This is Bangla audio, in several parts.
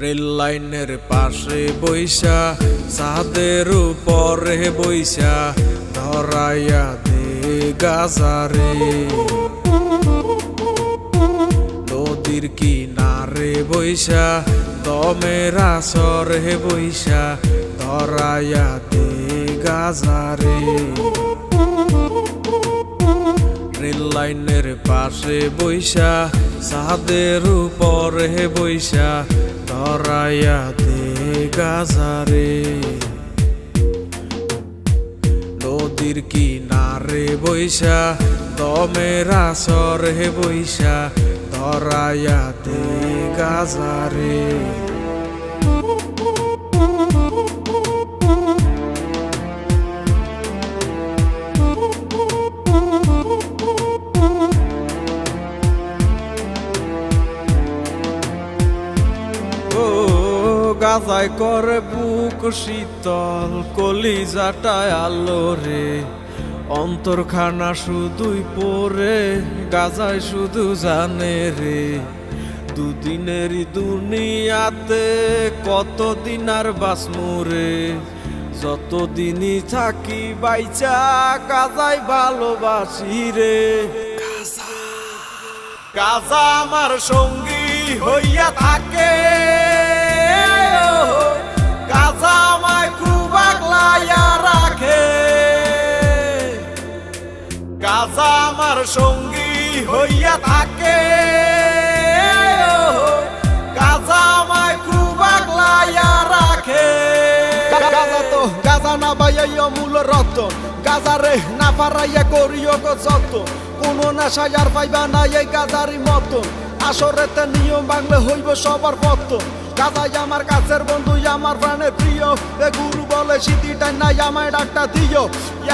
রেল লাইনের পাশে বইসা ছাদের উপরে বইসা ধরাইয়া দে গাজারে। নদীর কিনারে বইসা দমের আসরে বইসা ধরাইয়া দে গাজারে। রেল লাইনের পাশে বইসা ছাদের উপরে বইসা ধরাইয়া দে গাজারে। নদীর কিনারে বইসা দমের আসরে বইসা ধরাইয়া দে গাজারে। গাজায় করে বুক শীতল কলিজাটায় আলো রে। অন্তরখানা শুধুই পরে গাজায় শুধু জানে রে। দুদিনেরই দুনিয়াতে কতদিন আর বাসমু রে। যতদিনই থাকি বাইচা গাজায় ভালোবাসি রে। গাজা আমার সঙ্গী হইয়া থাকে। গাজা আমায় খুব আগলাইয়া রাখে। গাজা আমার সঙ্গী হইয়া থাকে। গাজা আমায় খুব আগলাইয়া রাখে। গাজা না বাইয়া মূল রক্ত। গাজারে না পারাইয়া করিও গো যত। কোনো নেশায় আর পাইবা না এই গাজারি মতন। আসরেতে নিয়ম বাংলে হইব সবার পতন। গাজাই আমার কাছের বন্ধু আমার প্রাণের প্রিয়। এ গুরু বলে সিটি টান নাই আমায় ডাকটা দিও।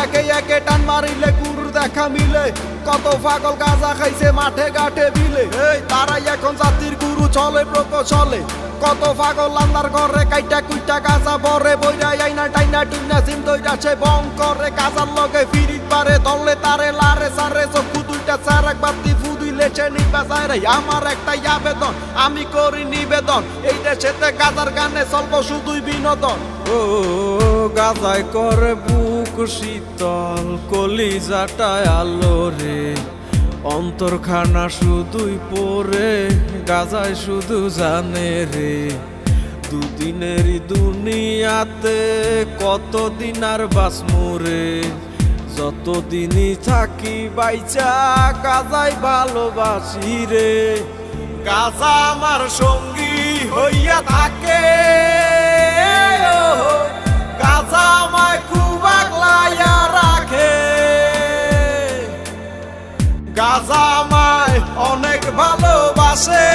একে একে টান মারিলে গুরুর দেখা মিলে। কত পাগল গাজা খাইছে মাঠে ঘাটে বিলে। এই তারাই এখন জাতির গুরু চলে প্রকৌশলে। কত পাগল আন্দার ঘরে কাইটা কুইটা গাজা বরে বইরাই আইনা টাইনা টুইনা সিম দইরাছে বং করে। গাজার লগে ফিরিত পারে দলে তারে লারে সারে চক্ষু দুইটা চার একবার দি ফুদুই লেছে নিবা যায় রে। আমার একটাই আবেদন আমি করি নিবেদন। এই দেশেতে গাজার গানে চলব শুধুই বিনোদন। ও গাজায় করে বুক শীতল কলিজাটায় আলো রে। অন্তরখানা শুধুই পরে গাজায় শুধু জানে রে। দুদিনেরই দুনিয়াতে কতদিন আর বাসমু রে। যতদিনই থাকি বাইচা গাজায় ভালোবাসি রে। গাজা আমার সঙ্গী হইয়া থাকে। গাজা আমায় খুব আগলাইয়া রাখে। গাজা আমায় অনেক ভালোবাসে।